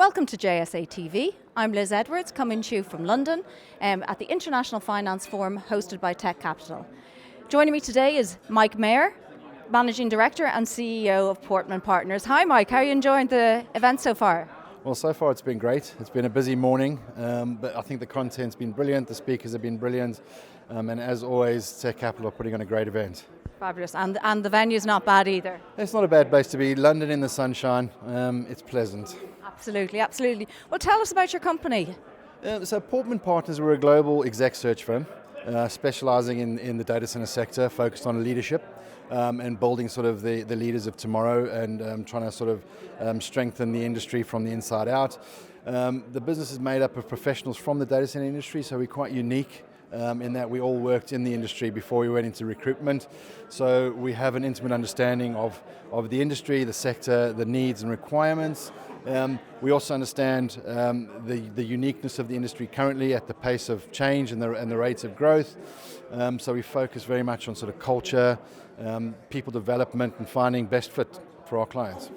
Welcome to JSA TV. I'm Liz Edwards, coming to you from London at the International Finance Forum hosted by Tech Capital. Joining me today is Meyer, Managing Director and CEO of Portman Partners. Hi Mike, how are you enjoying the event so far? Well, so far it's been great. It's been a busy morning, but I think the content's been brilliant, the speakers have been brilliant, and as always, Tech Capital are putting on a great event. Fabulous, and the venue's not bad either. It's not a bad place to be. London in the sunshine, it's pleasant. Absolutely, absolutely. Well, tell us about your company. So Portman Partners, we're a global exec search firm, specialising in the data centre sector, focused on leadership and building sort of the leaders of tomorrow and trying to sort of strengthen the industry from the inside out. The business is made up of professionals from the data centre industry, so we're quite unique in that we all worked in the industry before we went into recruitment. So we have an intimate understanding of the industry, the sector, the needs and requirements. We also understand the uniqueness of the industry currently at the pace of change and the rates of growth. So we focus very much on sort of culture, people development and finding best fit for our clients.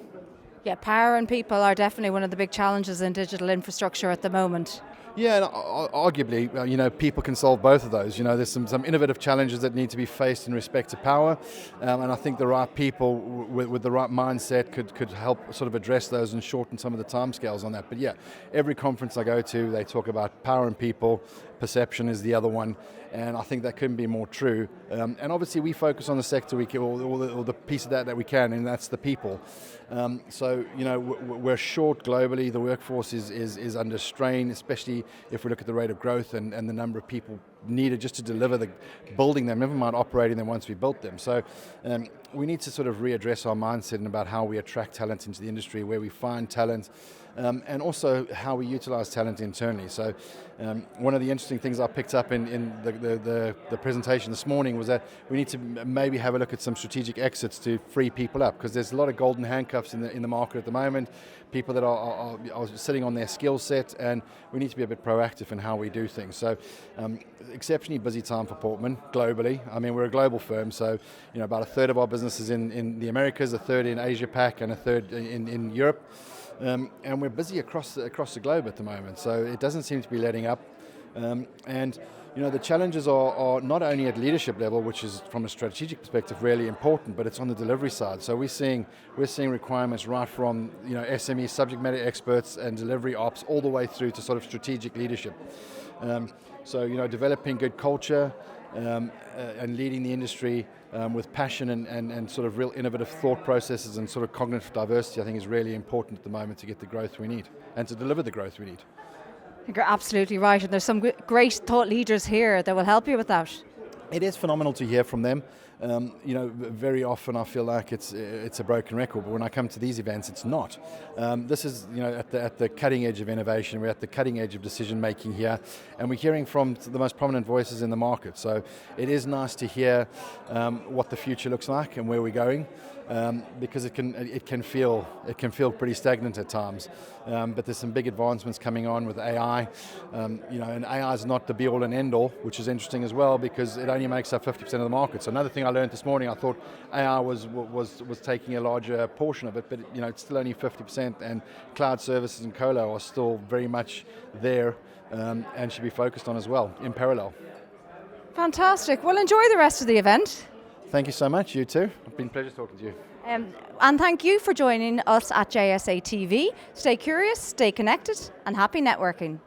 Yeah, power and people are definitely one of the big challenges in digital infrastructure at the moment. Yeah, and arguably, people can solve both of those. There's some innovative challenges that need to be faced in respect to power, and I think the right people with the right mindset could help sort of address those and shorten some of the timescales on that. But yeah, every conference I go to, they talk about power and people. Perception is the other one, and I think that couldn't be more true. And obviously, we focus on the sector or the piece of that we can, and that's the people. So we're short globally. The workforce is under strain, especially if we look at the rate of growth and the number of people needed just to deliver building them, never mind operating them once we built them. So we need to sort of readdress our mindset and about how we attract talent into the industry, where we find talent, and also how we utilize talent internally. So one of the interesting things I picked up in the presentation this morning was that we need to maybe have a look at some strategic exits to free people up, because there's a lot of golden handcuffs in the market at the moment, people that are sitting on their skill set, and we need to be a bit proactive in how we do things. So exceptionally busy time for Portman globally. I mean, we're a global firm, so about a third of our business is in the Americas, a third in Asia Pac, and a third in Europe. And we're busy across the globe at the moment, so it doesn't seem to be letting up. And the challenges are not only at leadership level, which is from a strategic perspective really important, but it's on the delivery side. So we're seeing requirements right from SME subject matter experts and delivery ops all the way through to sort of strategic leadership. So developing good culture and leading the industry with passion and sort of real innovative thought processes and sort of cognitive diversity, I think is really important at the moment to get the growth we need and to deliver the growth we need. I think you're absolutely right, and there's some great thought leaders here that will help you with that. It is phenomenal to hear from them. Very often I feel like it's a broken record, but when I come to these events, it's not. This is at the cutting edge of innovation. We're at the cutting edge of decision making here, and we're hearing from the most prominent voices in the market. So it is nice to hear what the future looks like and where we're going, because it can feel pretty stagnant at times. But there's some big advancements coming on with AI. And AI is not the be all and end all, which is interesting as well, because it only makes up 50% of the market. So another thing I learned this morning, I thought AI was taking a larger portion of it, but it's still only 50%, and cloud services and colo are still very much there and should be focused on as well in parallel. Fantastic. Well, enjoy the rest of the event. Thank you so much, you too. It's been a pleasure talking to you. And thank you for joining us at JSA TV. Stay curious, stay connected, and happy networking.